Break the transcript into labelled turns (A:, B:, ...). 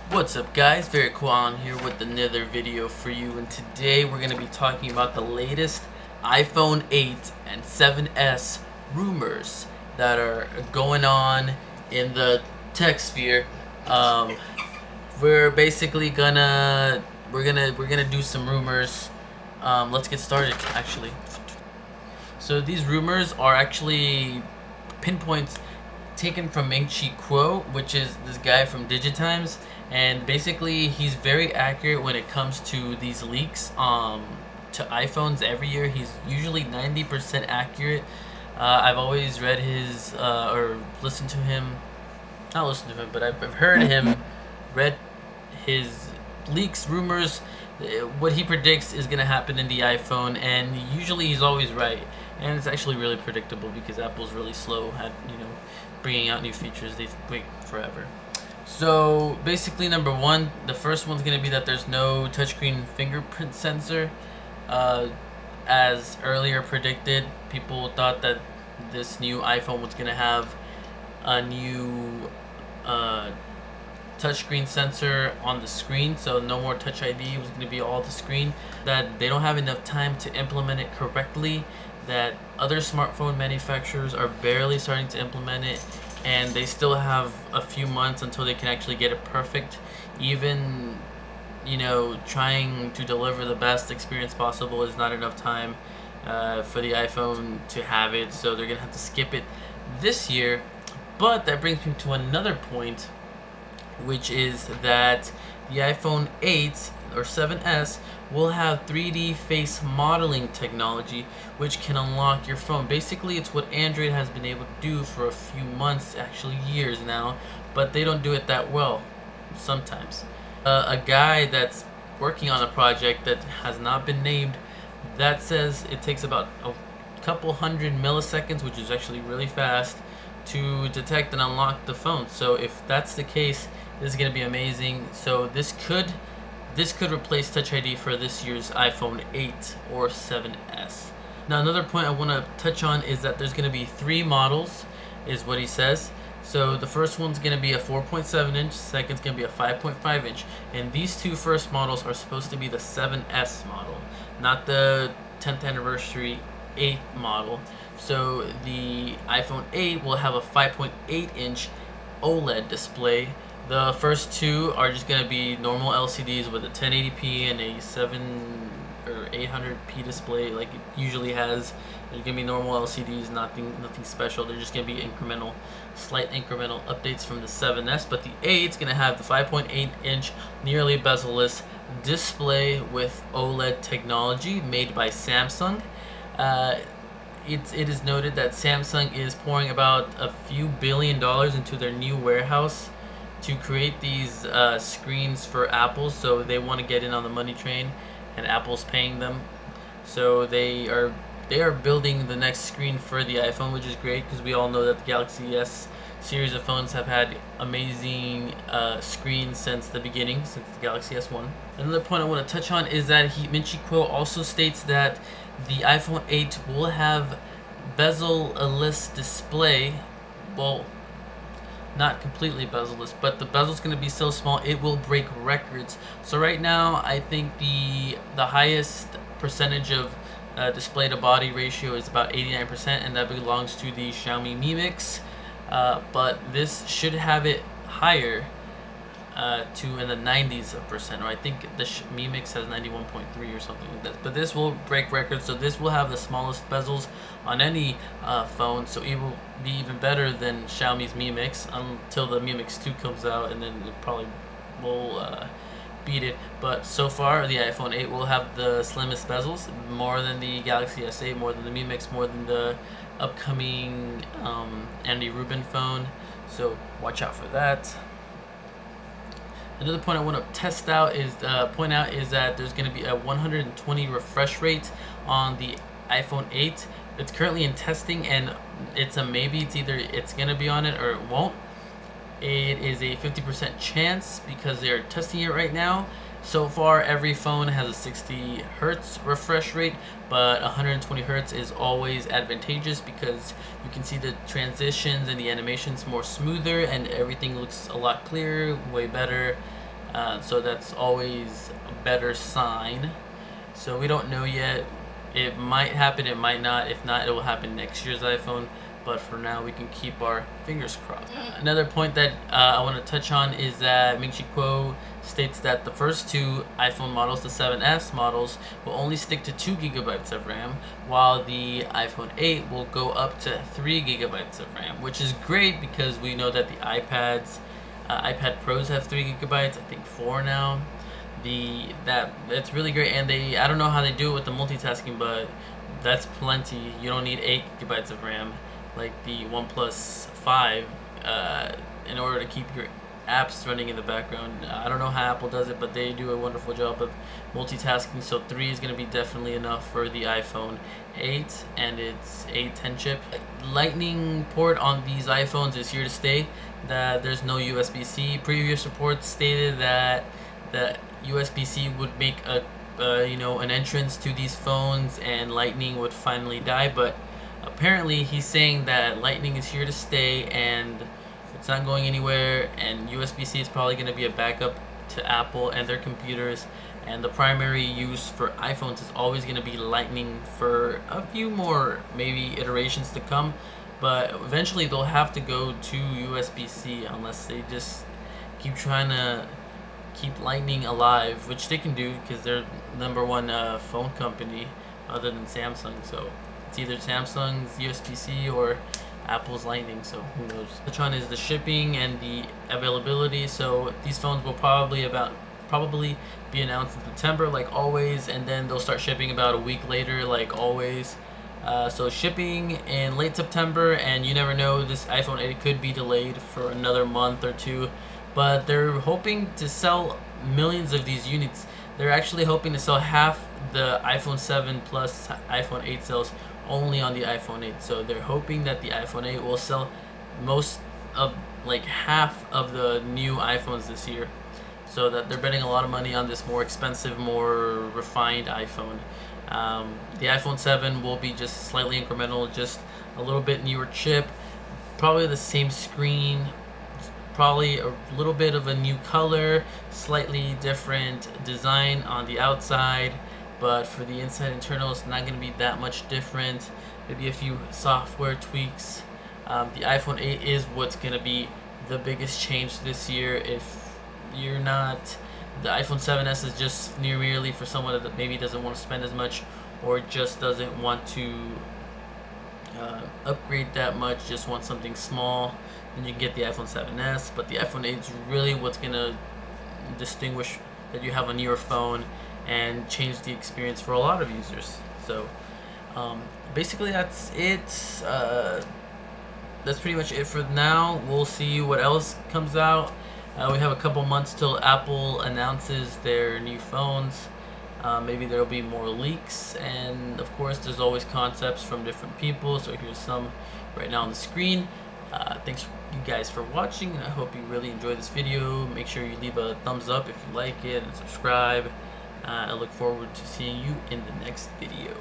A: What's up guys, Very Kwan here with another video for you, and today we're going to be talking about the latest iPhone 8 and 7s rumors that are going on in the tech sphere. We're basically we're gonna do some rumors. Let's get started actually. So these rumors are actually pinpoints taken from Ming-Chi Kuo, which is this guy from Digitimes, and basically he's very accurate when it comes to these leaks to iPhones every year. He's usually 90% accurate. I've always read his or listened to him, not listened to him, but I've heard him, read his leaks, rumors, what he predicts is going to happen in the iPhone, and usually he's always right. And it's actually really predictable because Apple's really slow at bringing out new features. They wait forever. So basically, number one, the first one's going to be that there's no touchscreen fingerprint sensor. As earlier predicted, people thought that this new iPhone was going to have a new touchscreen sensor on the screen, so no more Touch ID. It was going to be all the screen. That they don't have enough time to implement it correctly, that other smartphone manufacturers are barely starting to implement it, and they still have a few months until they can actually get it perfect. Even trying to deliver the best experience possible is not enough time for the iPhone to have it, so they're gonna have to skip it this year. But that brings me to another point, which is that the iPhone 8 or 7s will have 3D face modeling technology, which can unlock your phone. Basically, it's what Android has been able to do for a few months, actually years now, but they don't do it that well sometimes. A guy that's working on a project that has not been named, that says it takes about a couple hundred milliseconds, which is actually really fast, to detect and unlock the phone. So if that's the case, this is going to be amazing. So this could replace Touch ID for this year's iPhone 8 or 7s. Now another point I want to touch on is that there's going to be 3 models, is what he says. So the first one's going to be a 4.7 inch, second's going to be a 5.5 inch, and these two first models are supposed to be the 7s model, not the 10th anniversary 8 model. So the iPhone 8 will have a 5.8 inch OLED display. The first two are just going to be normal LCDs with a 1080p and a 7 or 800p display like it usually has. They're going to be normal LCDs, nothing special. They're just going to be slight incremental updates from the 7s. But the 8 is going to have the 5.8 inch nearly bezel-less display with OLED technology made by Samsung. It is noted that Samsung is pouring about a few $billion into their new warehouse to create these screens for Apple, so they want to get in on the money train, and Apple's paying them. So they are building the next screen for the iPhone, which is great because we all know that the Galaxy S series of phones have had amazing screens since the beginning, since the Galaxy S1. Another point I want to touch on is that Ming-Chi Kuo also states that the iPhone 8 will have bezel-less display. Well, not completely bezel-less, but the bezel's going to be so small it will break records. So right now, I think the highest percentage of display to body ratio is about 89%, and that belongs to the Xiaomi Mi Mix. But this should have it higher, to in the 90s of percent, or I think the Mi Mix has 91.3 or something like that. But this will break records, so this will have the smallest bezels on any phone, so it will be even better than Xiaomi's Mi Mix until the Mi Mix 2 comes out, and then it probably will beat it. But so far, the iPhone 8 will have the slimmest bezels, more than the Galaxy S8, more than the Mi Mix, more than the upcoming Andy Rubin phone, so watch out for that. Another point I want to point out is that there's going to be a 120 refresh rate on the iPhone 8. It's currently in testing, and it's a maybe. It's either it's going to be on it or it won't. It is a 50% chance because they're testing it right now. So far, every phone has a 60 hertz refresh rate, but 120 hertz is always advantageous because you can see the transitions and the animations more smoother, and everything looks a lot clearer, way better. so that's always a better sign. So we don't know yet. It might happen, it might not. If not, it will happen next year's iPhone. But for now, we can keep our fingers crossed. Another point that I want to touch on is that Ming-Chi Kuo states that the first two iPhone models, the 7S models, will only stick to 2 gigabytes of RAM, while the iPhone 8 will go up to 3 gigabytes of RAM, which is great because we know that the iPad Pros have 3 gigabytes, I think 4 now. That's really great, and I don't know how they do it with the multitasking, but that's plenty. You don't need 8 gigabytes of RAM like the OnePlus 5 in order to keep your apps running in the background. I don't know how Apple does it, but they do a wonderful job of multitasking. So 3 is going to be definitely enough for the iPhone 8 and its A10 chip. Lightning port on these iPhones is here to stay. That there's no USB-C. Previous reports stated that the USB-C would make an entrance to these phones and Lightning would finally die, but apparently he's saying that Lightning is here to stay and it's not going anywhere, and USB-C is probably going to be a backup to Apple and their computers, and the primary use for iPhones is always going to be Lightning for a few more maybe iterations to come, but eventually they'll have to go to USB-C unless they just keep trying to keep Lightning alive, which they can do because they're #1 phone company other than Samsung. So it's either Samsung's USB-C or Apple's Lightning, so who knows. Which one is the shipping and the availability? So these phones will probably be announced in September like always, and then they'll start shipping about a week later like always. So shipping in late September, and you never know, this iPhone 8 could be delayed for another month or two, but they're hoping to sell millions of these units. They're actually hoping to sell half the iPhone 7 plus iPhone 8 sales only on the iPhone 8. So they're hoping that the iPhone 8 will sell half of the new iPhones this year. So that they're betting a lot of money on this more expensive, more refined iPhone. The iPhone 7 will be just slightly incremental, just a little bit newer chip, probably the same screen, probably a little bit of a new color, slightly different design on the outside, but for the inside internal it's not going to be that much different. Maybe a few software tweaks. The iPhone 8 is what's going to be the biggest change this year. If you're not, the iPhone 7S is just merely for someone that maybe doesn't want to spend as much or just doesn't want to upgrade that much, just want something small, then you can get the iPhone 7S. But the iPhone 8 is really what's going to distinguish that you have a newer phone and change the experience for a lot of users. So basically that's it. That's pretty much it for now. We'll see what else comes out. We have a couple months till Apple announces their new phones. Maybe there'll be more leaks, and of course there's always concepts from different people, so here's some right now on the screen. Thanks you guys for watching, and I hope you really enjoyed this video. Make sure you leave a thumbs up if you like it and subscribe. I look forward to seeing you in the next video.